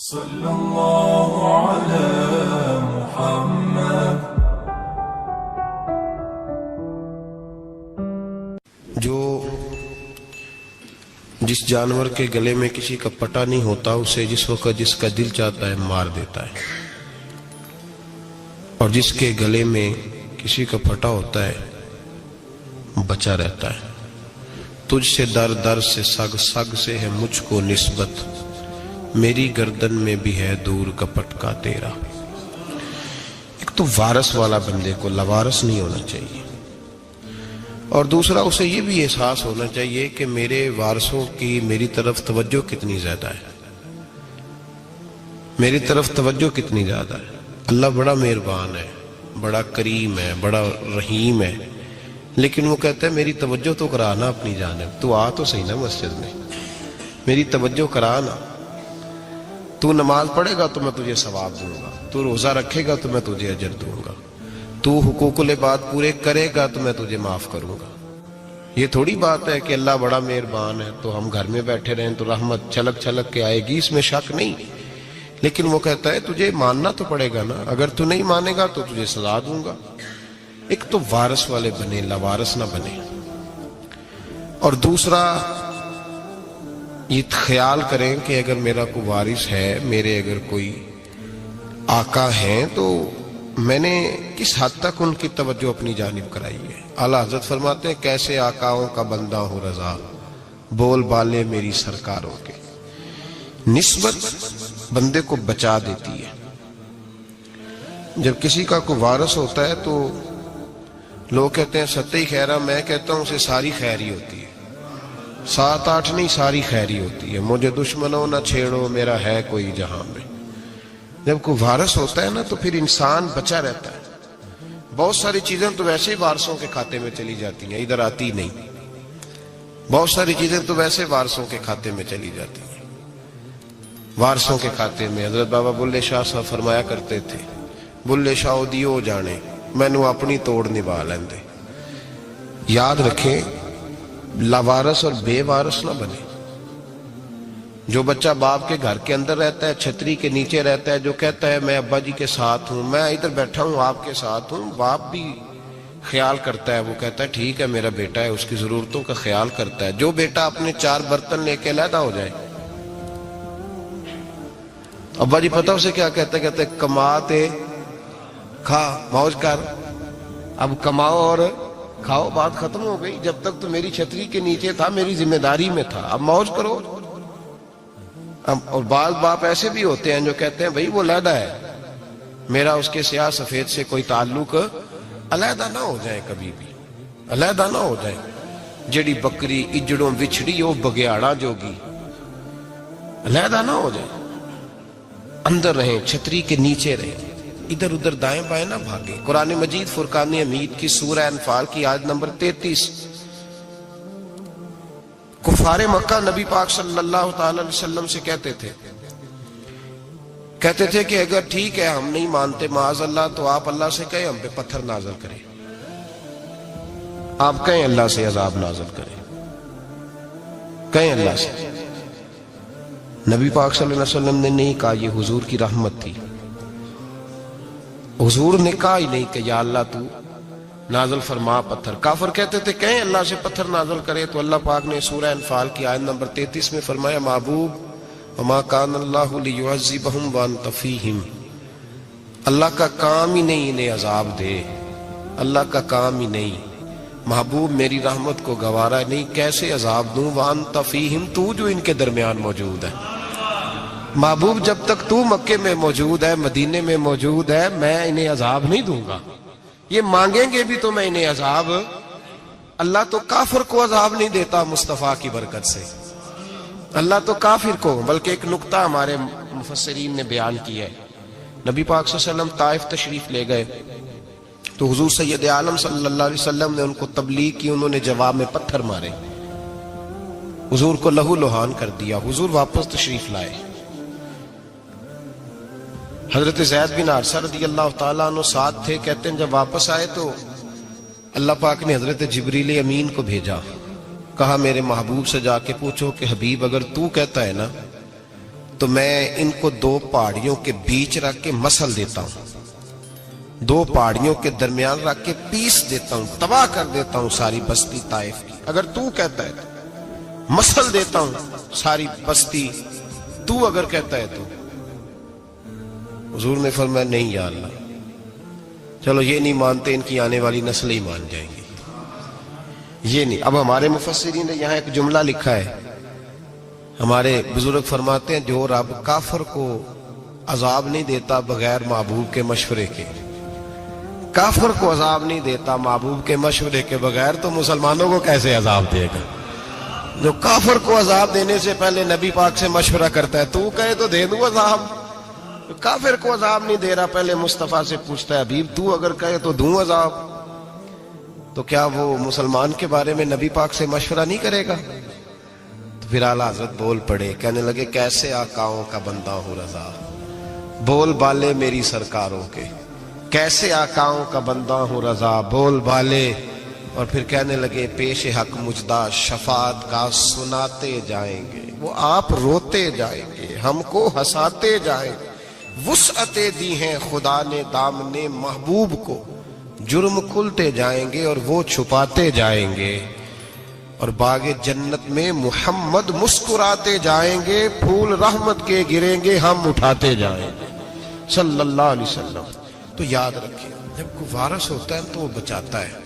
صلی اللہ علی محمد۔ جو جس جانور کے گلے میں کسی کا پٹا نہیں ہوتا اسے جس وقت جس کا دل چاہتا ہے مار دیتا ہے، اور جس کے گلے میں کسی کا پھٹا ہوتا ہے بچا رہتا ہے۔ تجھ سے در در سے سگ سگ سے ہے مجھ کو نسبت، میری گردن میں بھی ہے دور کا پٹکا تیرا۔ ایک تو وارث والا بندے کو لوارث نہیں ہونا چاہیے، اور دوسرا اسے یہ بھی احساس ہونا چاہیے کہ میرے وارثوں کی میری طرف توجہ کتنی زیادہ ہے، میری طرف توجہ کتنی زیادہ ہے۔ اللہ بڑا مہربان ہے، بڑا کریم ہے، بڑا رحیم ہے، لیکن وہ کہتا ہے میری توجہ تو کرانا اپنی جانب، تو آ تو صحیح نا مسجد میں، میری توجہ کرانا۔ تو نماز پڑھے گا تو میں تجھے ثواب دوں گا، تو روزہ رکھے گا تو میں تجھے اجر دوں گا، تو حقوق العباد پورے کرے گا تو میں تجھے معاف کروں گا۔ یہ تھوڑی بات ہے کہ اللہ بڑا مہربان ہے تو ہم گھر میں بیٹھے رہیں تو رحمت چھلک چھلک کے آئے گی، اس میں شک نہیں، لیکن وہ کہتا ہے تجھے ماننا تو پڑے گا نا، اگر تو نہیں مانے گا تو تجھے سزا دوں گا۔ ایک تو وارث والے بنے، لوارث نہ بنے، اور دوسرا یہ خیال کریں کہ اگر میرا کوئی وارث ہے، میرے اگر کوئی آقا ہیں، تو میں نے کس حد تک ان کی توجہ اپنی جانب کرائی ہے۔ اعلیٰ حضرت فرماتے ہیں کیسے آقاؤں کا بندہ ہوں رضا، بول بالے میری سرکاروں کے۔ نسبت بندے کو بچا دیتی ہے۔ جب کسی کا کوئی وارث ہوتا ہے تو لوگ کہتے ہیں ستّی خیرہ، میں کہتا ہوں اسے ساری خیر ہی ہوتی ہے، 7-8 نہیں، ساری خیر ہی ہوتی ہے۔ مجھے دشمنوں نہ چھیڑو، میرا ہے کوئی جہاں میں۔ جب کوئی وارث ہوتا ہے نا تو پھر انسان بچا رہتا ہے۔ بہت ساری چیزیں تو ویسے ہی وارثوں کے کھاتے میں چلی جاتی ہیں، ادھر آتی نہیں۔ بہت ساری چیزیں تو ویسے وارثوں کے کھاتے میں چلی جاتی ہیں، وارثوں کے کھاتے میں۔ حضرت بابا بلے شاہ صاحب فرمایا کرتے تھے، بلے شاہ دیو جانے مینو اپنی توڑ نبھا لیندے۔ یاد رکھیں لاوارث اور بے وارث نہ بنے۔ جو بچہ باپ کے گھر کے اندر رہتا ہے، چھتری کے نیچے رہتا ہے، جو کہتا ہے میں ابا جی کے ساتھ ہوں، میں ادھر بیٹھا ہوں آپ کے ساتھ ہوں، باپ بھی خیال کرتا ہے، وہ کہتا ہے ٹھیک ہے میرا بیٹا ہے، اس کی ضرورتوں کا خیال کرتا ہے۔ جو بیٹا اپنے 4 برتن لے کے علیحدہ ہو جائے، ابا جی پتہ اسے کیا کہتے ہیں کماتے کھا موج کر، اب کماؤ اور کھاؤ، بات ختم ہو گئی۔ جب تک تو میری چھتری کے نیچے تھا، میری ذمہ داری میں تھا، اب موج کرو۔ اور بعض باپ ایسے بھی ہوتے ہیں جو کہتے ہیں بھئی وہ علیحدہ ہے، میرا اس کے سیاہ سفید سے کوئی تعلق، علیحدہ نہ ہو جائے، کبھی بھی علیحدہ نہ ہو جائے۔ جڑی بکری اجڑوں بچھڑی وہ بگیاڑا جوگی، علیحدہ نہ ہو جائے، اندر رہیں، چھتری کے نیچے رہیں، ادھر ادھر دائیں بائیں نہ بھاگیں۔ قرآن مجید فرقان حمید کی سورہ انفال کی آیت نمبر 33، کفار مکہ نبی پاک صلی اللہ تعالی علیہ وسلم سے کہتے تھے کہ اگر ٹھیک ہے ہم نہیں مانتے معاذ اللہ، تو آپ اللہ سے کہیں ہم پہ پتھر نازل کریں، آپ کہیں اللہ سے عذاب نازل کریں، کہیں اللہ سے۔ نبی پاک صلی اللہ علیہ وسلم نے نہیں کہا، یہ حضور کی رحمت تھی، حضور نے کہا ہی نہیں کہ یا اللہ تو نازل فرما پتھر۔ کافر کہتے تھے کہیں اللہ سے پتھر نازل کرے، تو اللہ پاک نے سورہ انفال کی آیت نمبر 33 میں فرمایا محبوب وما کان اللہ لیعذبہم وانت فیہم، اللہ کا کام ہی نہیں انہیں عذاب دے، اللہ کا کام ہی نہیں۔ محبوب میری رحمت کو گوارا نہیں، کیسے عذاب دوں، وانت فیہم، تو جو ان کے درمیان موجود ہے۔ محبوب جب تک تو مکے میں موجود ہے، مدینے میں موجود ہے، میں انہیں عذاب نہیں دوں گا۔ یہ مانگیں گے بھی تو میں انہیں عذاب، اللہ تو کافر کو عذاب نہیں دیتا مصطفیٰ کی برکت سے، اللہ تو کافر کو۔ بلکہ ایک نکتہ ہمارے مفسرین نے بیان کیا ہے، نبی پاک صلی اللہ علیہ وسلم طائف تشریف لے گئے تو حضور سید عالم صلی اللہ علیہ وسلم نے ان کو تبلیغ کی، انہوں نے جواب میں پتھر مارے، حضور کو لہو لہان کر دیا، حضور واپس تشریف لائے۔ حضرت زید بن حارثہ رضی اللہ تعالیٰ عنہ ساتھ تھے، کہتے ہیں جب واپس آئے تو اللہ پاک نے حضرت جبریل امین کو بھیجا، کہا میرے محبوب سے جا کے پوچھو کہ حبیب اگر تو کہتا ہے نا تو میں ان کو دو پہاڑیوں کے بیچ رکھ کے مسل دیتا ہوں، دو پہاڑیوں کے درمیان رکھ کے پیس دیتا ہوں، تباہ کر دیتا ہوں ساری بستی طائف کی۔ اگر تو کہتا ہے تو مسل دیتا ہوں ساری بستی، تو اگر کہتا ہے تو۔ حضور نے فرمایا نہیں یا اللہ، چلو یہ نہیں مانتے، ان کی آنے والی نسلیں ہی مان جائیں گی، یہ نہیں۔ اب ہمارے مفسرین نے یہاں ایک جملہ لکھا ہے، ہمارے بزرگ فرماتے ہیں جو رب کافر کو عذاب نہیں دیتا بغیر محبوب کے مشورے کے، کافر کو عذاب نہیں دیتا محبوب کے مشورے کے بغیر، تو مسلمانوں کو کیسے عذاب دے گا؟ جو کافر کو عذاب دینے سے پہلے نبی پاک سے مشورہ کرتا ہے، تو کہے تو دے دوں عذاب، کافر کو عذاب نہیں دے رہا، پہلے مصطفیٰ سے پوچھتا ہے حبیب تو اگر کہے تو دوں عذاب، تو کیا وہ مسلمان کے بارے میں نبی پاک سے مشورہ نہیں کرے گا؟ تو پھر اعلیٰ حضرت بول پڑے، کہنے لگے کیسے آقاؤں کا بندہ ہوں رضا، بول بالے میری سرکاروں کے، کیسے آقاؤں کا بندہ ہوں رضا، بول بالے۔ اور پھر کہنے لگے پیش حق مجدہ شفاعت کا سناتے جائیں گے، وہ آپ روتے جائیں گے، ہم کو ہنساتے جائیں گے، وسعتیں دی ہیں خدا نے دامنے محبوب کو، جرم کھلتے جائیں گے اور وہ چھپاتے جائیں گے، اور باغ جنت میں محمد مسکراتے جائیں گے، پھول رحمت کے گریں گے، ہم اٹھاتے جائیں گے صلی اللہ علیہ وسلم۔ تو یاد رکھیں، جب کوئی وارث ہوتا ہے تو وہ بچاتا ہے،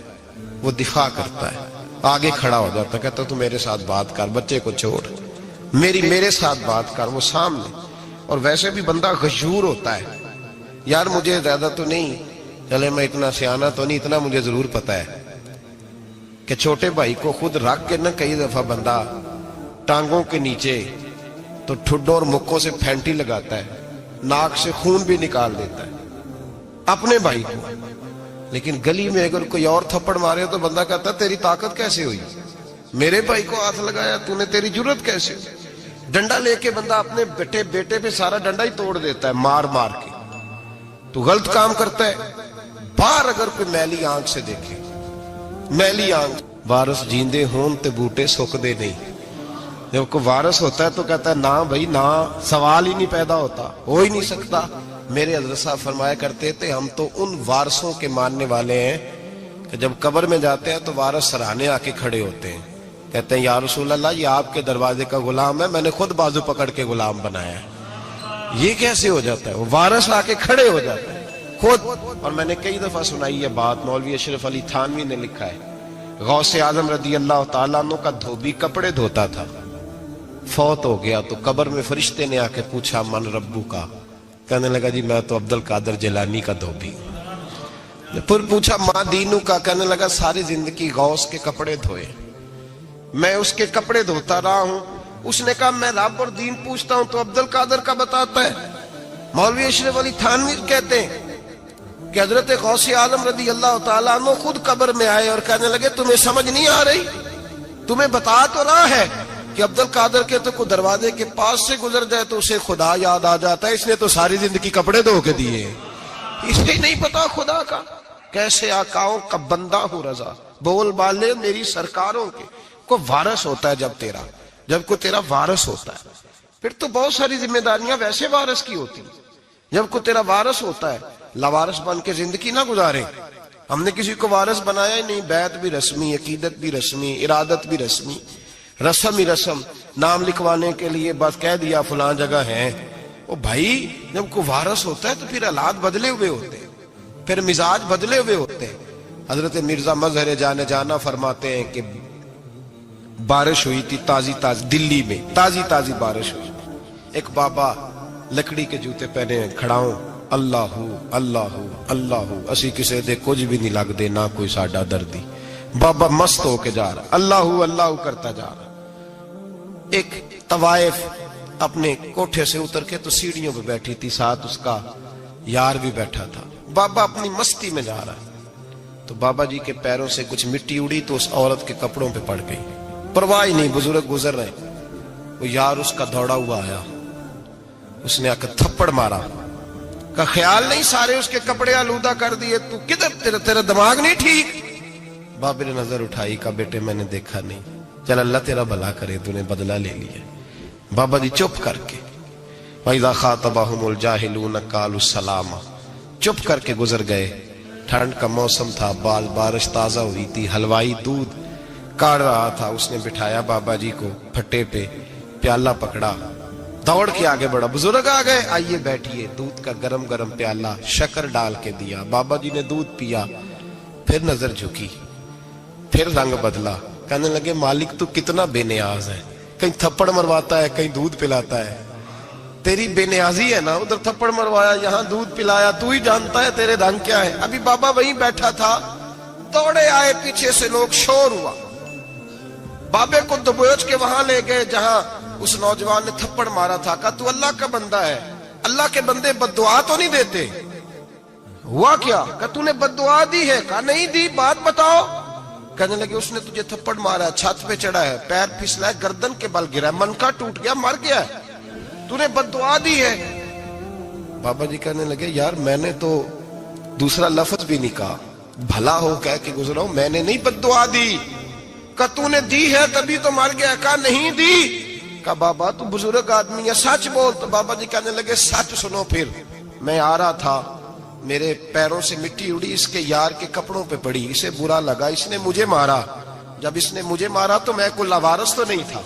وہ دفاع کرتا ہے، آگے کھڑا ہو جاتا ہے، کہتا تو میرے ساتھ بات کر، بچے کو چھوڑ، میرے ساتھ بات کر، وہ سامنے۔ اور ویسے بھی بندہ غشور ہوتا ہے، یار مجھے زیادہ تو نہیں، چلے میں اتنا سیانا تو نہیں، اتنا مجھے ضرور پتا ہے کہ چھوٹے بھائی کو خود رکھ کے نہ کئی دفعہ بندہ ٹانگوں کے نیچے تو ٹھڈوں اور مکوں سے پھینٹی لگاتا ہے، ناک سے خون بھی نکال دیتا ہے اپنے بھائی کو، لیکن گلی میں اگر کوئی اور تھپڑ مارے تو بندہ کہتا ہے تیری طاقت کیسے ہوئی، میرے بھائی کو ہاتھ لگایا تو نے، تیری جرت کیسے ہوئی؟ ڈنڈا لے کے بندہ اپنے بیٹے پہ سارا ڈنڈا ہی توڑ دیتا ہے مار مار کے، تو غلط کام کرتا ہے۔ باہر اگر کوئی میلی آنکھ سے دیکھے، میلی آنکھ، وارث جیندے ہون تے بوٹے سکدے نہیں، جب کوئی وارث ہوتا ہے تو کہتا ہے نہ بھائی نہ، سوال ہی نہیں پیدا ہوتا، ہو ہی نہیں سکتا۔ میرے حضرت صاحب فرمایا کرتے تھے ہم تو ان وارثوں کے ماننے والے ہیں کہ جب قبر میں جاتے ہیں تو وارث سراہنے آ کے کھڑے ہوتے ہیں، کہتے ہیں یا رسول اللہ یہ آپ کے دروازے کا غلام ہے، میں نے خود بازو پکڑ کے غلام بنایا ہے۔ یہ کیسے ہو جاتا ہے؟ وہ وارث آ کے کھڑے ہو جاتا ہے خود۔ اور میں نے کئی دفعہ سنائی یہ بات، مولوی اشرف علی تھانوی نے لکھا ہے، غوث اعظم رضی اللہ تعالیٰ عنہ کا دھوبی کپڑے دھوتا تھا، فوت ہو گیا تو قبر میں فرشتے نے آ کے پوچھا من ربو کا، کہنے لگا جی میں تو عبد القادر جیلانی کا دھوبی۔ پھر پوچھا ماں دینو کا، کہنے لگا ساری زندگی غوث کے کپڑے دھوئے، میں اس کے کپڑے دھوتا رہا ہوں۔ اس نے کہا میں رب اور دین پوچھتا ہوں تو عبد القادر کا بتاتا ہے۔ مولوی اشرف علی تھانوی کہتے ہیں کہ حضرت غوث اعظم رضی اللہ تعالیٰ عنہ خود قبر میں آئے اور کہنے لگے تمہیں سمجھ نہیں آ رہی، تمہیں بتا تو رہا ہے کہ عبد القادر کے تو کوئی دروازے کے پاس سے گزر جائے تو اسے خدا یاد آ جاتا ہے، اس نے تو ساری زندگی کپڑے دھو کے دیے، اسے نہیں پتا خدا کا۔ کیسے آقاؤں کا بندہ ہوں رضا، بول بالے میری سرکاروں کے۔ کوئی وارث ہوتا ہے جب کوئی تیرا وارث ہوتا ہے، پھر تو بہت ساری ذمہ داریاں ویسے وارث کی ہوتی ہیں۔ جب کوئی تیرا وارث ہوتا ہے، لاوارث بن کے زندگی نہ گزارے۔ ہم نے کسی کو وارث بنایا ہی نہیں، بیعت بھی رسمی، عقیدت بھی رسمی، ارادت بھی رسمی، رسم ہی رسم، نام لکھوانے کے لیے بس کہہ دیا فلاں جگہ ہے۔ او بھائی جب کوئی وارث ہوتا ہے تو پھر حالات بدلے ہوئے ہوتے ہیں، پھر مزاج بدلے ہوئے ہوتے ہیں۔ حضرت مرزا مظہر جانا فرماتے ہیں کہ بارش ہوئی تھی تازی دلی میں تازی بارش ہوئی، ایک بابا لکڑی کے جوتے پہنے کھڑا ہوں، اللہ اللہ اسی کسے دے کچھ بھی نہیں لگ دے، نہ کوئی ساڈا دردی۔ بابا مست ہو کے جا رہا، اللہ کرتا جا رہا۔ ایک طوائف اپنے کوٹھے سے اتر کے تو سیڑھیوں پہ بیٹھی تھی، ساتھ اس کا یار بھی بیٹھا تھا۔ بابا اپنی مستی میں جا رہا، تو بابا جی کے پیروں سے کچھ مٹی اڑی تو اس عورت کے کپڑوں پہ پڑ گئی، پرواہ ہی نہیں، بزرگ گزر رہے۔ وہ یار اس کا دوڑا ہوا آیا، اس نے آ کر تھپڑ مارا، کا خیال نہیں سارے اس کے کپڑے آلودہ کر دیے، تو کدھر تیرا دماغ نہیں ٹھیک؟ بابے نے نظر اٹھائی، کہا بیٹے میں نے دیکھا نہیں، چل اللہ تیرا بھلا کرے، تو نے بدلہ لے لیا۔ بابا جی چپ کر کے وَإِذَا خَاطَبَهُمُ الْجَاهِلُونَ قَالُوا سَلَامًا، چپ کر کے گزر گئے۔ ٹھنڈ کا موسم تھا، بارش تازہ ہوئی تھی، حلوائی دودھ کاڑ رہا تھا، اس نے بٹھایا بابا جی کو پھٹے پہ، پیالہ پکڑا، دوڑ کے آگے بڑھا، بزرگ آ گئے، آئیے بیٹھیے، دودھ کا گرم گرم پیالہ شکر ڈال کے دیا، بابا جی نے دودھ پیا، پھر نظر جھکی، پھر رنگ بدلا، کہنے لگے مالک تو کتنا بے نیاز ہے، کہیں تھپڑ مرواتا ہے، کہیں دودھ پلاتا ہے، تیری بے نیازی ہے نا، ادھر تھپڑ مروایا، یہاں دودھ پلایا، تو ہی جانتا ہے تیرے رنگ کیا ہے۔ ابھی بابا وہیں بیٹھا تھا، دوڑے آئے، پیچھے سے لوگ، شور ہوا، بابے کو دبوچ کے وہاں لے گئے جہاں اس نوجوان نے تھپڑ مارا تھا، کہا تو اللہ کا بندہ ہے، اللہ کے بندے بد دعا تو نہیں دیتے، ہوا کیا؟ کہا تو نے بد دعا دی ہے؟ کہا نہیں دی، بات بتاؤ۔ کہنے لگے اس نے تجھے تھپڑ مارا ہے، چھت پہ چڑھا ہے، پیر پھسلا ہے، گردن کے بل گرا ہے، منکا ٹوٹ گیا، مر گیا ہے، تو نے بد دعا دی ہے۔ بابا جی کہنے لگے یار میں نے تو دوسرا لفظ بھی نہیں کہا، بھلا ہو کہہ کے گزرا ہوں، میں نے نہیں بد دعا دی۔ کہا تو نے دی ہے تبھی تو مر گیا، کہا نہیں دی۔ کہا بابا تو بزرگ آدمی ہے، سچ بول۔ تو بابا جی کہنے لگے سچ سنو، پھر میں آ رہا تھا، میرے پیروں سے مٹی اڑی، اس کے یار کے کپڑوں پہ پڑی، اسے برا لگا، اس نے مجھے مارا، جب اس نے مجھے مارا تو میں کوئی لاوارث تو نہیں تھا،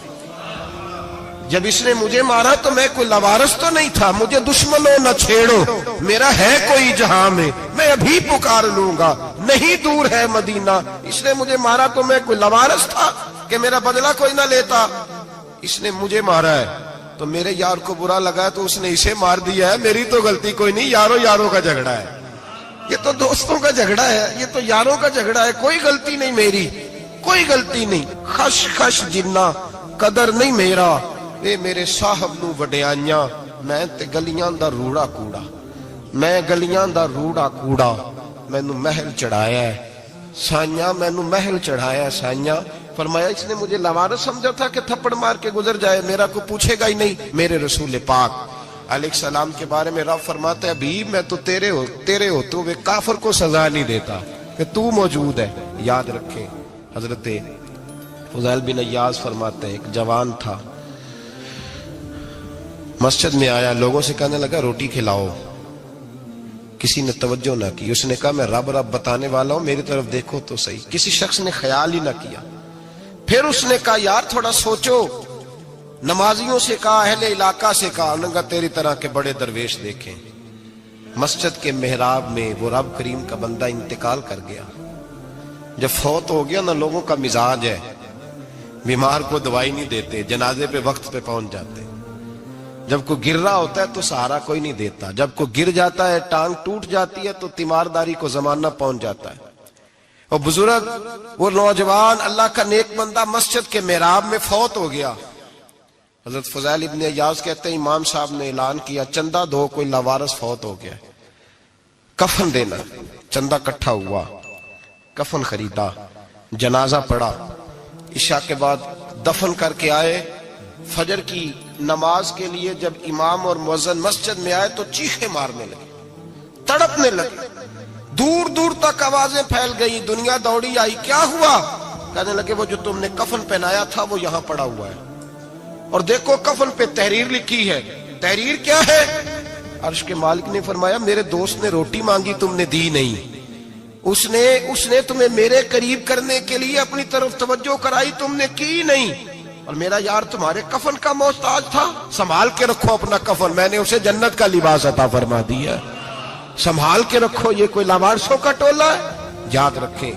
جب اس نے مجھے مارا تو میں کوئی لاوارث تو نہیں تھا، مجھے دشمنوں نہ چھیڑو، میرا ہے کوئی جہاں میں ابھی پکار لوں گا، نہیں دور ہے مدینہ، اس نے مجھے مارا تو میں کوئی لاوارث تھا کہ میرا بدلہ کوئی نہ لیتا، اس نے مجھے مارا ہے تو میرے یار کو برا لگا تو اس نے اسے مار دیا ہے، میری تو غلطی کوئی نہیں، یاروں کا جھگڑا ہے، یہ تو دوستوں کا جھگڑا ہے، یہ تو یاروں کا جھگڑا ہے، کوئی غلطی نہیں میری، کوئی غلطی نہیں، خش خش جنہ قدر نہیں میرا، اے میرے صاحب نو وڈیاں، میں تے گلیاں دا روڑا کوڑا، میں گلیاں دا روڑا کوڑا، میں نو محل چڑھایا ہے سائیاں، میں نو محل چڑھایا ہے سائیاں۔ فرمایا اس نے مجھے لاوارث سمجھا تھا کہ تھپڑ مار کے گزر جائے، میرا کو پوچھے گا ہی نہیں۔ میرے رسول پاک علیہ السلام کے بارے میں رب فرماتا ہے ابھی میں تو تیرے ہوتے ہوئے کافر کو سزا نہیں دیتا کہ تو موجود ہے۔ یاد رکھیں حضرت فضیل بن عیاض فرماتے ہیں ایک جوان تھا، مسجد میں آیا، لوگوں سے کہنے لگا روٹی کھلاؤ، کسی نے توجہ نہ کی، اس نے کہا میں رب بتانے والا ہوں، میری طرف دیکھو تو صحیح، کسی شخص نے خیال ہی نہ کیا۔ پھر اس نے کہا یار تھوڑا سوچو، نمازیوں سے کہا، اہل علاقہ سے کہا، انہوں نے کہا تیری طرح کے بڑے درویش دیکھیں۔ مسجد کے محراب میں وہ رب کریم کا بندہ انتقال کر گیا، جب فوت ہو گیا نا، لوگوں کا مزاج ہے بیمار کو دوائی نہیں دیتے، جنازے پہ وقت پہ پہنچ جاتے، جب کوئی گر رہا ہوتا ہے تو سہارا کوئی نہیں دیتا، جب کوئی گر جاتا ہے ٹانگ ٹوٹ جاتی ہے تو تیمارداری کو زمانہ پہنچ جاتا ہے۔ اور بزرگ وہ نوجوان اللہ کا نیک بندہ مسجد کے محراب میں فوت ہو گیا۔ حضرت فضیل ابن عیاض کہتے ہیں امام صاحب نے اعلان کیا چندہ دو، کوئی لاوارث فوت ہو گیا، کفن دینا، چندہ کٹھا ہوا، کفن خریدا، جنازہ پڑا، عشاء کے بعد دفن کر کے آئے، فجر کی نماز کے لیے جب امام اور مؤذن مسجد میں آئے تو چیخیں مارنے لگے، تڑپنے لگے، دور دور تک آوازیں پھیل گئی، دنیا دوڑی آئی، کیا ہوا؟ کہنے لگے وہ جو تم نے کفن پہنایا تھا وہ یہاں پڑا ہوا ہے، اور دیکھو کفن پہ تحریر لکھی ہے۔ تحریر کیا ہے؟ عرش کے مالک نے فرمایا میرے دوست نے روٹی مانگی تم نے دی نہیں، اس نے تمہیں میرے قریب کرنے کے لیے اپنی طرف توجہ کرائی، تم نے کی نہیں، اور میرا یار تمہارے کفن کا محتاج تھا، سنبھال کے رکھو اپنا کفن، میں نے اسے جنت کا لباس عطا فرما دیا، سنبھال کے رکھو، یہ کوئی لاوارثوں کا ٹولہ ہے۔ یاد رکھیں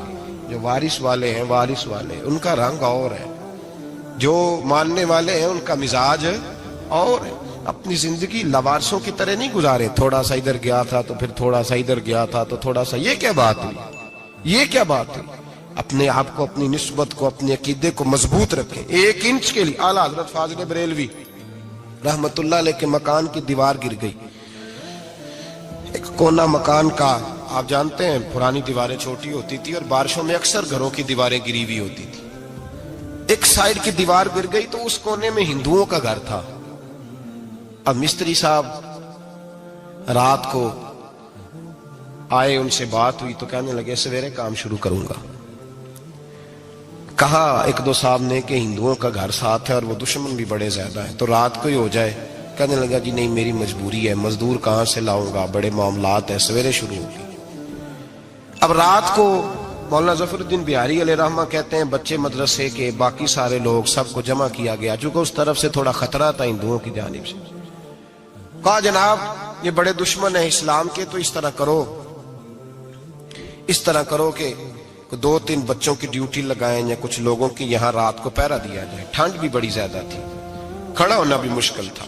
جو وارث والے ہیں، وارث والے ان کا رنگ اور ہے، جو ماننے والے ہیں ان کا مزاج اور ہے۔ اپنی زندگی لاوارثوں کی طرح نہیں گزارے، تھوڑا سا ادھر گیا تھا تو پھر تھوڑا سا ادھر گیا تھا تو تھوڑا سا، یہ کیا بات ہوئی، یہ کیا بات ہوئی؟ اپنے آپ کو، اپنی نسبت کو، اپنے عقیدے کو مضبوط رکھیں، ایک انچ کے لیے۔ اعلیٰ حضرت فاضل بریلوی رحمت اللہ علیہ کے مکان کی دیوار گر گئی، ایک کونا مکان کا، آپ جانتے ہیں پرانی دیواریں چھوٹی ہوتی تھی اور بارشوں میں اکثر گھروں کی دیواریں گری ہوئی ہوتی تھی، ایک سائیڈ کی دیوار گر گئی تو اس کونے میں ہندوؤں کا گھر تھا۔ اب مستری صاحب رات کو آئے، ان سے بات ہوئی تو کہنے لگے سویرے کام شروع کروں گا۔ کہا ایک دو صاحب نے کہ ہندوؤں کا گھر ساتھ ہے اور وہ دشمن بھی بڑے زیادہ ہیں، تو رات کو ہی ہو جائے، کہنے لگا جی نہیں میری مجبوری ہے، مزدور کہاں سے لاؤں گا، بڑے معاملات ہیں، سویرے شروع ہوگی۔ اب رات کو مولانا ظفر الدین بہاری علیہ رحمہ کہتے ہیں بچے مدرسے کے باقی سارے لوگ سب کو جمع کیا گیا، چونکہ اس طرف سے تھوڑا خطرہ تھا ہندوؤں کی جانب سے۔ کہا جناب یہ بڑے دشمن ہیں اسلام کے، تو اس طرح کرو کہ 2-3 بچوں کی ڈیوٹی لگائیں یا کچھ لوگوں کی یہاں رات کو پہرا دیا جائے۔ ٹھنڈ بھی بڑی زیادہ تھی، کھڑا ہونا بھی مشکل تھا۔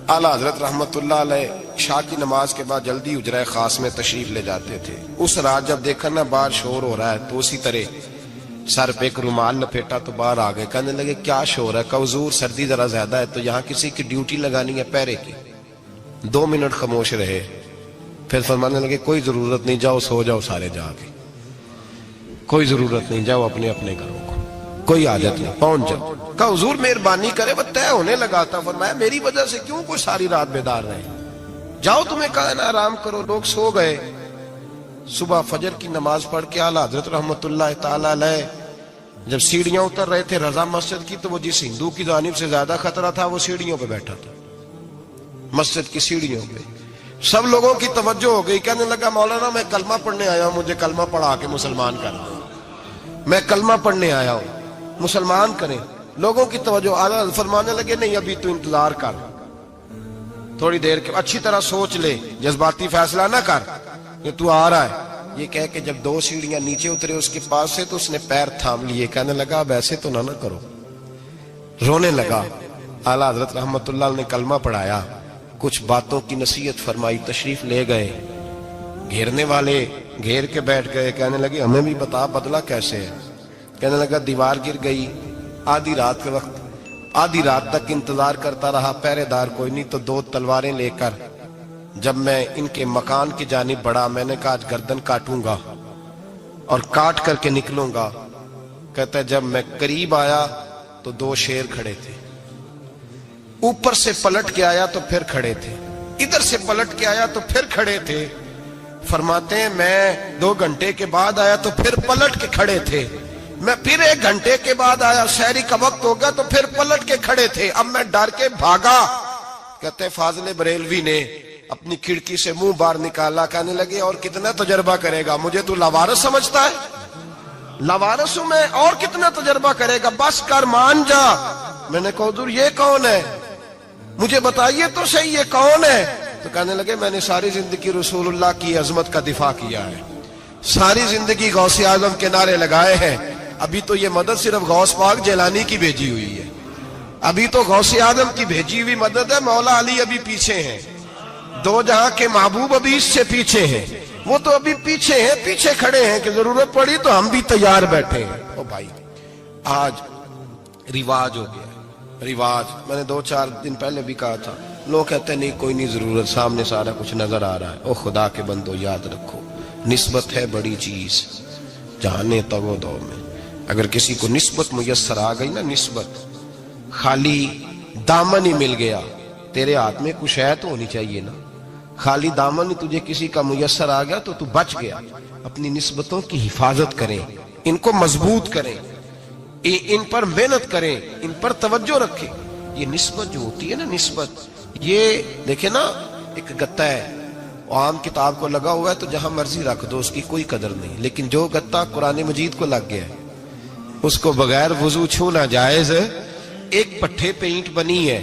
اعلیٰ حضرت رحمت اللہ علیہ عشاء کی نماز کے بعد جلدی حجرہ خاص میں تشریف لے جاتے تھے۔ اس رات جب دیکھا نا باہر شور ہو رہا ہے تو اسی طرح سر پہ ایک رومال لپیٹا تو باہر آ گئے، کہنے لگے کیا شور ہے؟ کہ حضور سردی ذرا زیادہ ہے تو یہاں کسی کی ڈیوٹی لگانی ہے پہرے کی۔ 2 منٹ خاموش رہے، پھر فرمانے لگے کوئی ضرورت نہیں، جاؤ سو جاؤ سارے جا کے، کوئی ضرورت نہیں، جاؤ اپنے اپنے گھروں کو، کوئی حاجت نہیں، پہنچ جاؤ۔ کہا حضور مہربانی کرے، وہ طے ہونے لگا تھا۔ فرمایا میری وجہ سے کیوں کوئی ساری رات بیدار رہے، جاؤ تمہیں کہا نا آرام کرو۔ لوگ سو گئے۔ صبح فجر کی نماز پڑھ کے اعلیٰ حضرت رحمت اللہ تعالی علیہ جب سیڑھیاں اتر رہے تھے رضا مسجد کی، تو وہ جس ہندو کی جانب سے زیادہ خطرہ تھا وہ سیڑھیوں پہ بیٹھا تھا، مسجد کی سیڑھیوں پہ۔ سب لوگوں کی توجہ ہو گئی، کہنے لگا مولانا میں کلمہ پڑھنے آیا ہوں، مجھے کلمہ پڑھا کے مسلمان کرنا، میں کلمہ پڑھنے آیا ہوں، مسلمان کریں۔ لوگوں کی توجہ، اعلیٰ فرمانے لگے نہیں ابھی تو انتظار کر، تھوڑی دیر کے اچھی طرح سوچ لے، جذباتی فیصلہ نہ کر کہ تو آ رہا ہے۔ یہ کہہ کے جب 2 سیڑھیاں نیچے اترے اس کے پاس سے تو اس نے پیر تھام لیے، کہنے لگا اب ایسے تو نہ کرو، رونے لگا۔ اعلیٰ حضرت رحمت اللہ نے کلمہ پڑھایا، کچھ باتوں کی نصیحت فرمائی، تشریف لے گئے۔ گھیرنے والے گھیر کے بیٹھ گئے، کہنے لگے ہمیں بھی بتا بدلہ کیسے ہے۔ کہنے لگا دیوار گر گئی، آدھی رات کے وقت، آدھی رات تک انتظار کرتا رہا، پہرے دار کوئی نہیں، تو 2 تلواریں لے کر جب میں ان کے مکان کی جانب بڑھا، میں نے کہا آج گردن کاٹوں گا اور کاٹ کر کے نکلوں گا۔ کہتا ہے جب میں قریب آیا تو 2 شیر کھڑے تھے، اوپر سے پلٹ کے آیا تو پھر کھڑے تھے، ادھر سے پلٹ کے آیا تو پھر کھڑے تھے۔ فرماتے ہیں میں 2 گھنٹے کے بعد آیا تو پھر پلٹ کے کھڑے تھے، میں پھر 1 گھنٹے کے بعد آیا، سحری کا وقت ہو گیا تو پھر پلٹ کے کھڑے تھے، اب میں ڈر کے بھاگا۔ کہتے ہیں فاضل بریلوی نے اپنی کھڑکی سے منہ باہر نکالا، کہنے لگے اور کتنا تجربہ کرے گا، مجھے تو لاوارث سمجھتا ہے، لاوارث ہوں میں، اور کتنا تجربہ کرے گا، بس کر مان جا۔ میں نے کہا حضور یہ کون ہے، مجھے بتائیے تو صحیح یہ کون ہے۔ تو کہنے لگے میں نے ساری زندگی رسول اللہ کی عظمت کا دفاع کیا ہے، ساری زندگی غوث اعظم کے نعرے لگائے ہیں، ابھی تو یہ مدد صرف غوث پاک جیلانی کی بھیجی ہوئی ہے، ابھی تو غوث اعظم کی بھیجی ہوئی مدد ہے، مولا علی ابھی پیچھے ہیں، 2 جہاں کے محبوب ابھی اس سے پیچھے ہیں، وہ تو ابھی پیچھے ہیں، پیچھے کھڑے ہیں کہ ضرورت پڑی تو ہم بھی تیار بیٹھے ہیں۔ او بھائی آج رواج ہو گیا، رواج، میں نے 2-4 دن پہلے بھی کہا تھا، لوگ کہتے ہیں نہیں کوئی نہیں ضرورت، سامنے سارا کچھ نظر آ رہا ہے۔ او خدا کے بندو یاد رکھو نسبت ہے بڑی چیز، جانے تو دو میں، اگر کسی کو نسبت میسر آ گئی نا، نسبت، خالی دامن ہی مل گیا، تیرے ہاتھ میں کچھ ہے تو ہونی چاہیے نا، خالی دامن ہی تجھے کسی کا میسر آ گیا تو بچ گیا۔ اپنی نسبتوں کی حفاظت کریں، ان کو مضبوط کریں، ان پر محنت کریں، ان پر توجہ رکھیں۔ یہ نسبت جو ہوتی ہے نا، نسبت، یہ دیکھیں نا ایک گتا ہے، عام کتاب کو لگا ہوا ہے تو جہاں مرضی رکھ دو، اس کی کوئی قدر نہیں، لیکن جو گتا قرآن مجید کو لگ گیا ہے اس کو بغیر وضو چھونا جائز ہے۔ ایک پٹھے پہ اینٹ بنی ہے،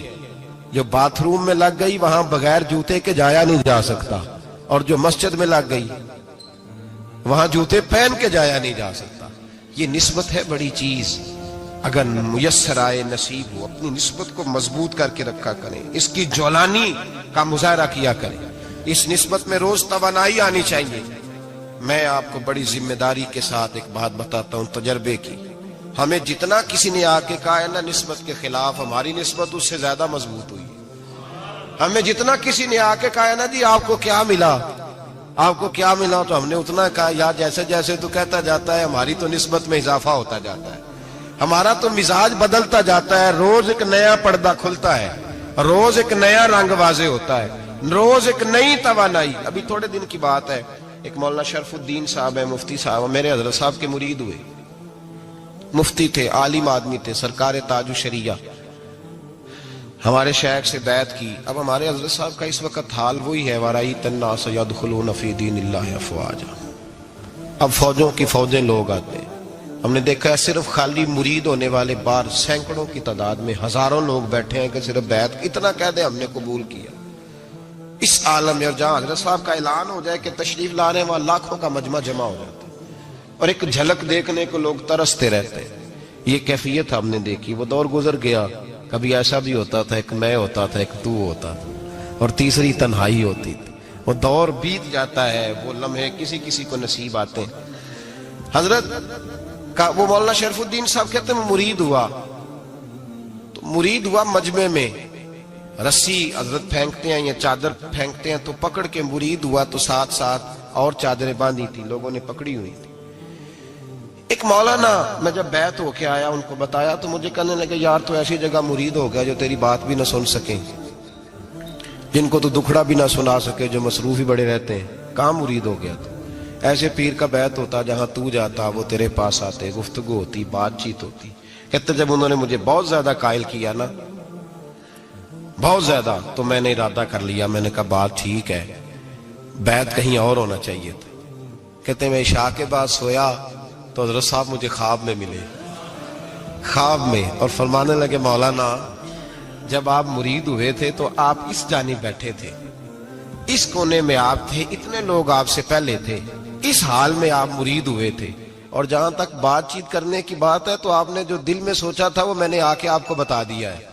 جو باتھ روم میں لگ گئی وہاں بغیر جوتے کے جایا نہیں جا سکتا، اور جو مسجد میں لگ گئی وہاں جوتے پہن کے جایا نہیں جا سکتا۔ یہ نسبت ہے بڑی چیز، اگر میسر آئے نصیب ہو، اپنی نسبت کو مضبوط کر کے رکھا کریں، اس کی جولانی کا مظاہرہ کیا کریں، اس نسبت میں روز توانائی آنی چاہیے۔ میں آپ کو بڑی ذمہ داری کے ساتھ ایک بات بتاتا ہوں تجربے کی، ہمیں جتنا کسی نے آ کے کہا ہے نا نسبت کے خلاف، ہماری نسبت اس سے زیادہ مضبوط ہوئی ہے۔ ہمیں جتنا کسی نے آ کے کہا ہے نا جی آپ کو کیا ملا، آپ کو کیا ملا، تو ہم نے اتنا کہا یا جیسے جیسے تو کہتا جاتا ہے ہماری تو نسبت میں اضافہ ہوتا جاتا ہے، ہمارا تو مزاج بدلتا جاتا ہے، روز ایک نیا پردہ کھلتا ہے، روز ایک نیا رنگ واضح ہوتا ہے، روز ایک نئی توانائی۔ ابھی تھوڑے دن کی بات ہے، ایک مولانا شرف الدین صاحب ہے، مفتی صاحب، میرے حضرت صاحب کے مرید ہوئے، مفتی تھے، عالم آدمی تھے، سرکار تاج الشریعہ۔ ہمارے شیخ سے بیعت کی. اب ہمارے حضرت صاحب کا اس وقت حال وہی ہے وَرَأَيْتَ النَّاسَ يَدْخُلُونَ فِي دِينِ اللَّهِ أَفْوَاجًا. اب فوجوں کی فوجیں لوگ آتے ہیں. ہم نے دیکھا ہے صرف خالی مرید ہونے والے باہر سینکڑوں کی تعداد میں ہزاروں لوگ بیٹھے ہیں کہ صرف بیعت اتنا کہہ دیں ہم نے قبول کیا. اس عالم میں اور جہاں حضرت صاحب کا اعلان ہو جائے کہ تشریف لا رہے ہیں وہاں لاکھوں کا مجمع جمع ہو جاتا ہے اور ایک جھلک دیکھنے کو لوگ ترستے رہتے ہیں. یہ کیفیت ہم نے دیکھی. وہ دور گزر گیا. کبھی ایسا بھی ہوتا تھا ایک میں ہوتا تھا ایک تو ہوتا تھا اور تیسری تنہائی ہوتی تھی. وہ دور بیت جاتا ہے. وہ لمحے کسی کسی کو نصیب آتے ہیں. حضرت کا وہ مولانا شریف الدین صاحب کہتے ہیں مرید ہوا تو مرید ہوا مجمع میں رسی حضرت پھینکتے ہیں یا چادر پھینکتے ہیں تو پکڑ کے مرید ہوا تو ساتھ ساتھ اور چادریں باندھی تھی لوگوں نے پکڑی ہوئی تھی. ایک مولانا میں جب بیعت ہو کے آیا ان کو بتایا تو مجھے کہنے لگے یار تو ایسی جگہ مرید ہو گیا جو تیری بات بھی نہ سن سکیں جن کو تو دکھڑا بھی نہ سنا سکے جو مصروف ہی بڑے رہتے ہیں. کہاں مرید ہو گیا تو ایسے پیر کا بیعت ہوتا جہاں تو جاتا وہ تیرے پاس آتے گفتگو ہوتی بات چیت ہوتی. کہتے جب انہوں نے مجھے بہت زیادہ قائل کیا نا بہت زیادہ تو میں نے ارادہ کر لیا. میں نے کہا بات ٹھیک ہے بیعت کہیں اور ہونا چاہیے تھا. کہتے ہیں میں عشاء کے بعد سویا تو حضرت صاحب مجھے خواب میں ملے خواب میں اور فرمانے لگے مولانا جب آپ مرید ہوئے تھے تو آپ اس جانب بیٹھے تھے اس کونے میں آپ تھے اتنے لوگ آپ سے پہلے تھے اس حال میں آپ مرید ہوئے تھے اور جہاں تک بات چیت کرنے کی بات ہے تو آپ نے جو دل میں سوچا تھا وہ میں نے آ کے آپ کو بتا دیا ہے.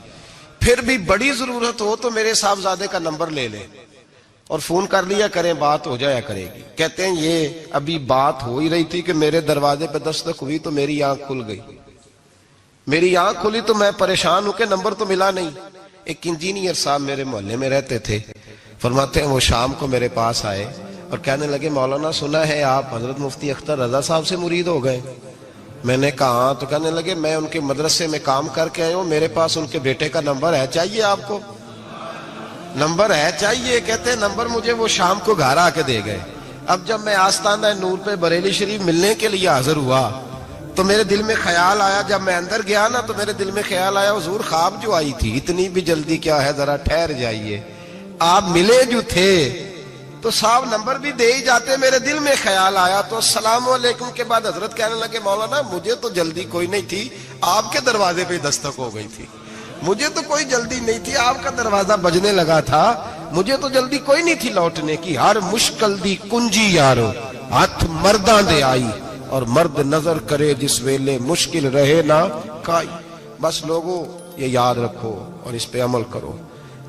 پھر بھی بڑی ضرورت ہو تو میرے صاحبزادے کا نمبر لے لیں اور فون کر لیا کریں بات ہو جایا کرے گی. کہتے ہیں یہ ابھی بات ہو ہی رہی تھی کہ میرے دروازے پہ دستک ہوئی تو میری آنکھ کھل گئی. میری آنکھ کھلی تو میں پریشان ہوں کہ نمبر تو ملا نہیں. ایک انجینئر صاحب میرے محلے میں رہتے تھے فرماتے ہیں وہ شام کو میرے پاس آئے اور کہنے لگے مولانا سنا ہے آپ حضرت مفتی اختر رضا صاحب سے مرید ہو گئے. میں نے کہا ہاں. تو کہنے لگے میں ان کے مدرسے میں کام کر کے آئے ہوں میرے پاس ان کے بیٹے کا نمبر ہے چاہیے آپ کو نمبر ہے چاہیے. کہتے ہیں نمبر مجھے وہ شام کو گھر آ کے دے گئے. اب جب میں آستانہ نور پہ بریلی شریف ملنے کے لیے حاضر ہوا تو میرے دل میں خیال آیا جب میں اندر گیا نا تو میرے دل میں خیال آیا حضور خواب جو آئی تھی اتنی بھی جلدی کیا ہے ذرا ٹھہر جائیے آپ ملے جو تھے تو صاحب نمبر بھی دے ہی جاتے. میرے دل میں خیال آیا تو السلام علیکم کے بعد حضرت کہنے لگے مولانا مجھے تو جلدی کوئی نہیں تھی آپ کے دروازے پہ دستک ہو گئی تھی. مجھے تو کوئی جلدی نہیں تھی آپ کا دروازہ بجنے لگا تھا مجھے تو جلدی کوئی نہیں تھی لوٹنے کی. ہر مشکل دی کنجی یارو ہاتھ مرداں دے آئی اور مرد نظر کرے جس ویلے مشکل رہے نہ کائی. بس لوگوں یہ یاد رکھو اور اس پہ عمل کرو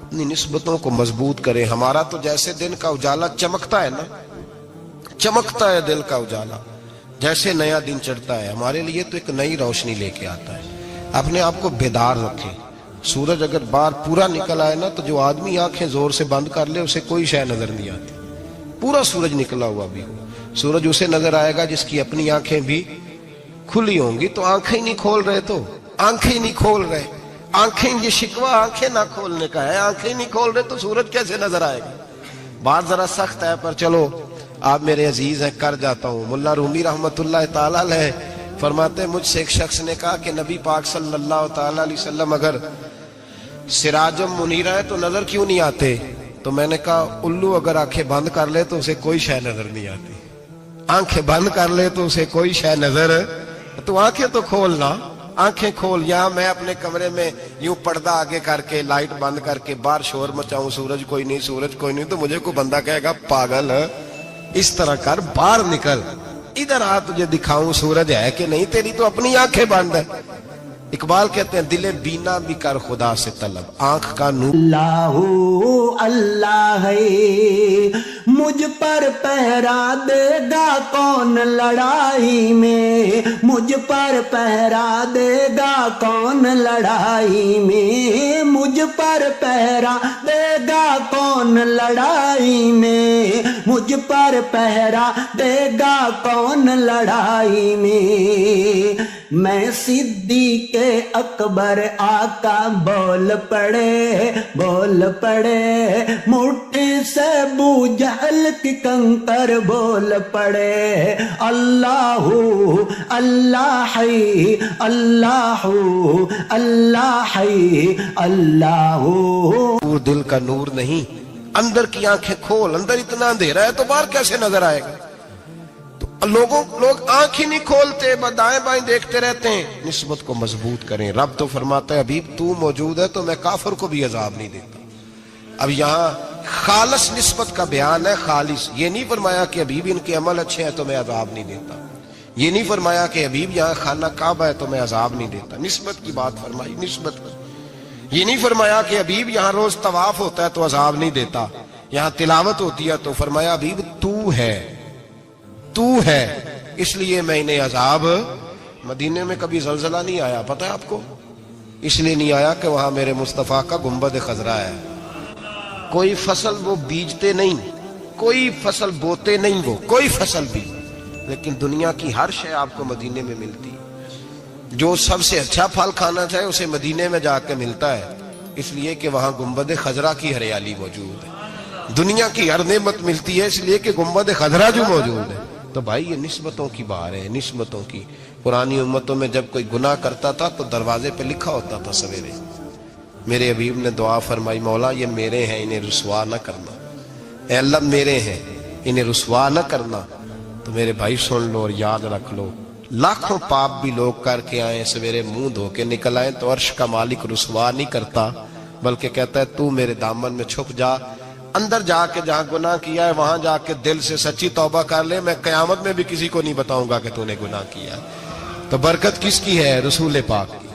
اپنی نسبتوں کو مضبوط کریں. ہمارا تو جیسے دن کا اجالا چمکتا ہے نا چمکتا ہے دل کا اجالا جیسے نیا دن چڑھتا ہے ہمارے لیے تو ایک نئی روشنی لے کے آتا ہے. اپنے آپ کو بیدار رکھیں. سورج اگر باہر پورا نکل آئے نا تو جو آدمی آنکھیں زور سے بند کر لے اسے کوئی شے نظر نہیں آتی. پورا سورج نکلا ہوا بھی سورج اسے نظر آئے گا جس کی اپنی آنکھیں بھی کھلی ہوں گی. تو آنکھیں نہیں کھول رہے تو آنکھیں نہیں کھول رہے آنکھیں یہ شکوہ آنکھیں نہ کھولنے کا ہے. آنکھیں نہیں کھول رہے تو سورج کیسے نظر آئے گا. بات ذرا سخت ہے پر چلو آپ میرے عزیز ہیں کر جاتا ہوں. ملا رومی رحمت اللہ تعالی علیہ فرماتے ہیں مجھ سے ایک شخص نے کہا کہ نبی پاک صلی اللہ تعالی علیہ وسلم اگر سراجم منیرہ ہے تو نظر کیوں نہیں آتے. تو میں نے کہا الو اگر آنکھیں بند کر لے تو اسے کوئی شے نظر نہیں آتی. آنکھیں بند کر لے تو اسے کوئی شے نظر تو آنکھیں تو کھولنا آنکھیں کھول. یہاں میں اپنے کمرے میں یوں پردہ آگے کر کے لائٹ بند کر کے باہر شور مچاؤں سورج کوئی نہیں تو مجھے کوئی بندہ کہے گا پاگل اس طرح کر باہر نکل ادھر آ تجھے دکھاؤں سورج ہے کہ نہیں تیری تو اپنی آنکھیں بند ہے. اقبال کہتے ہیں دل بینا بھی کر خدا سے طلب آنکھ کا نور. اللہ اللہ ہے مجھ پر پہرا دے گا کون لڑائی میں مجھ پر پہرا دے گا کون لڑائی میں مجھ پر پہرا دے گا کون لڑائی میں مجھ پر پہرا دے گا کون لڑائی میں. میں صدیق اکبر آقا بول پڑے مٹھی سے ابو جہل کی کنکر بول پڑے اللہ اللہ حی اللہ اللہ حی اللہ. نور دل کا نور نہیں، اندر کی آنکھیں کھول. اندر اتنا اندھیرا ہے تو باہر کیسے نظر آئے گا؟ تو لوگ آنکھ ہی نہیں کھولتے، دائیں بائیں دیکھتے رہتے ہیں. نسبت کو مضبوط کریں. رب تو فرماتا ہے حبیب تو موجود ہے تو میں کافر کو بھی عذاب نہیں دیتا. اب یہاں خالص نسبت کا بیان ہے، خالص. یہ نہیں فرمایا کہ حبیب ان کے عمل اچھے ہیں تو میں عذاب نہیں دیتا. یہ نہیں فرمایا کہ حبیب یہاں خانہ کعبہ ہے تو میں عذاب نہیں دیتا. نسبت کی بات فرمائی، نسبت کی. یہ نہیں فرمایا کہ حبیب یہاں روز طواف ہوتا ہے تو عذاب نہیں دیتا. یہاں تلاوت ہوتی ہے تو فرمایا حبیب تو ہے اس لیے میں انہیں عذاب. مدینے میں کبھی زلزلہ نہیں آیا، پتہ ہے آپ کو؟ اس لیے نہیں آیا کہ وہاں میرے مصطفیٰ کا گنبد خضرا ہے. کوئی فصل وہ بیجتے نہیں، کوئی فصل بوتے نہیں، وہ کوئی فصل بھی. لیکن دنیا کی ہر شے آپ کو مدینے میں ملتی. جو سب سے اچھا پھل کھانا چاہے اسے مدینے میں جا کے ملتا ہے، اس لیے کہ وہاں گنبد خضرا کی ہریالی موجود ہے. دنیا کی ہر نعمت ملتی ہے اس لیے کہ گنبد خضرا جو موجود ہے. تو بھائی یہ نسبتوں کی بات ہے، نسبتوں کی. پرانی امتوں میں جب کوئی گناہ کرتا تھا تو دروازے پہ لکھا ہوتا تھا سویرے. میرے حبیب نے دعا فرمائی مولا یہ میرے ہیں انہیں رسوا نہ کرنا. اے اللہ میرے ہیں انہیں رسوا نہ کرنا. تو میرے بھائی سن لو اور یاد رکھ لو، لاکھوں پاپ بھی لوگ کر کے آئیں سویرے منہ دھو کے نکل آئیں تو عرش کا مالک رسوا نہیں کرتا، بلکہ کہتا ہے تو میرے دامن میں چھپ جا. اندر جا کے جہاں گناہ کیا ہے وہاں جا کے دل سے سچی توبہ کر لے، میں قیامت میں بھی کسی کو نہیں بتاؤں گا کہ تو نے گناہ کیا ہے. تو برکت کس کی ہے؟ رسول پاک کی.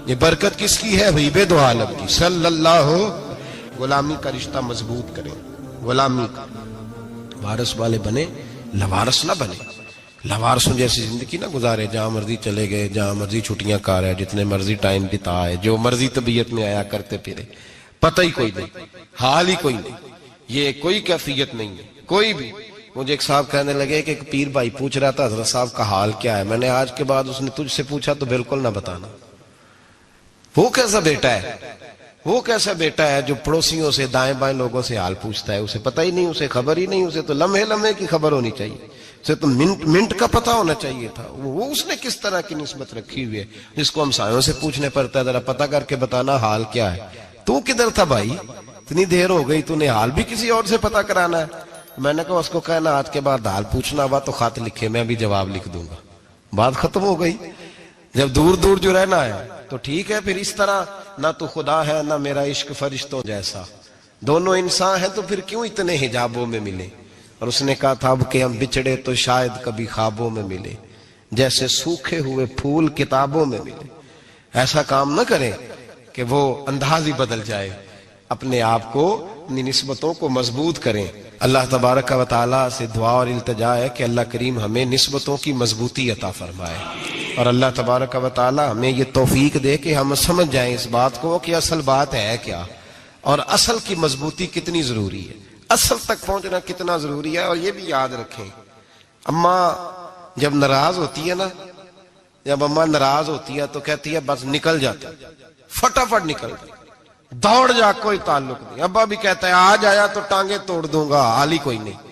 یہ برکت کس کی ہے؟ حبیب دو عالم کی صلی اللہ. غلامی کا رشتہ مضبوط کریں. غلامی کا وارث والے بنے، لوارث نہ بنے. لوارثوں جیسی زندگی نہ گزارے، جہاں مرضی چلے گئے، جہاں مرضی چھٹیاں کار ہے، جتنے مرضی ٹائم بتا ہے، جو مرضی طبیعت میں آیا کرتے پھرے، پتہ ہی کوئی نہیں، حال ہی کوئی نہیں. یہ کوئی کیفیت نہیں ہے کوئی بھی. مجھے ایک صاحب کہنے لگے کہ ایک پیر بھائی پوچھ رہا تھا حضرت صاحب کا حال کیا ہے. میں نے آج کے بعد اس نے تجھ سے پوچھا تو بالکل نہ بتانا. وہ کیسا بیٹا ہے، وہ کیسا بیٹا ہے جو پڑوسیوں سے دائیں بائیں لوگوں سے حال پوچھتا ہے؟ اسے پتہ ہی نہیں، اسے خبر ہی نہیں. اسے تو لمحے لمحے کی خبر ہونی چاہیے، اسے تو منٹ کا پتہ ہونا چاہیے تھا. وہ اس نے کس طرح کی نسبت رکھی ہوئی ہے جس کو ہم سایوں سے پوچھنے پڑتا ہے ذرا پتہ کر کے بتانا حال کیا ہے. تو کدھر تھا بھائی؟ اتنی دیر ہو گئی، تو نے حال بھی کسی اور سے پتہ کرانا ہے. میں نے کہا اس کو کہنا آج کے بعد حال پوچھنا ہوا تو خط لکھے، میں بھی جواب لکھ دوں گا. بات ختم ہو گئی. جب دور دور جو رہنا ہے تو ٹھیک ہے. پھر اس طرح نہ تو خدا ہے نہ میرا عشق فرشتوں جیسا، دونوں انسان ہیں تو پھر کیوں اتنے حجابوں میں ملے؟ اور اس نے کہا تھا اب کہ ہم بچھڑے تو شاید کبھی خوابوں میں ملے، جیسے سوکھے ہوئے پھول کتابوں میں ملے. ایسا کام نہ کریں کہ وہ انداز ہی بدل جائے. اپنے آپ کو، اپنی نسبتوں کو مضبوط کریں. اللہ تبارک و تعالیٰ سے دعا اور التجا ہے کہ اللہ کریم ہمیں نسبتوں کی مضبوطی عطا فرمائے، اور اللہ تبارک و تعالیٰ ہمیں یہ توفیق دے کہ ہم سمجھ جائیں اس بات کو کہ اصل بات ہے کیا، اور اصل کی مضبوطی کتنی ضروری ہے، اصل تک پہنچنا کتنا ضروری ہے. اور یہ بھی یاد رکھیں، اماں جب ناراض ہوتی ہے نا، جب اماں ناراض ہوتی ہے تو کہتی ہے بس نکل جاتا، فٹافٹ نکل جاتا، دوڑ جا، کوئی تعلق نہیں. ابا بھی کہتا ہے آج آیا تو ٹانگیں توڑ دوں گا، حال ہی کوئی نہیں.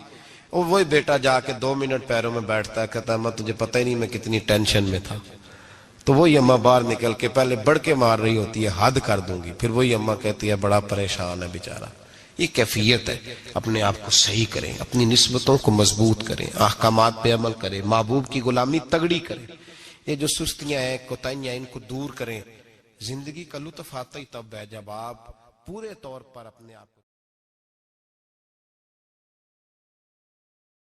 اور وہی بیٹا جا کے 2 منٹ پیروں میں بیٹھتا ہے، کہتا ہے اماں تجھے پتہ ہی نہیں میں کتنی ٹینشن میں تھا. تو وہی اماں باہر نکل کے پہلے بڑھ کے مار رہی ہوتی ہے حد کر دوں گی، پھر وہی اماں کہتی ہے بڑا پریشان ہے بیچارہ. یہ کیفیت ہے. اپنے آپ کو صحیح کریں، اپنی نسبتوں کو مضبوط کریں، احکامات پہ عمل کریں، محبوب کی غلامی تگڑی کریں. یہ جو سستیاں ہیں، کوتاہیاں، ان کو دور کریں. زندگی کا لطف آتا ہی تب ہے جب آپ پورے طور پر اپنے آپ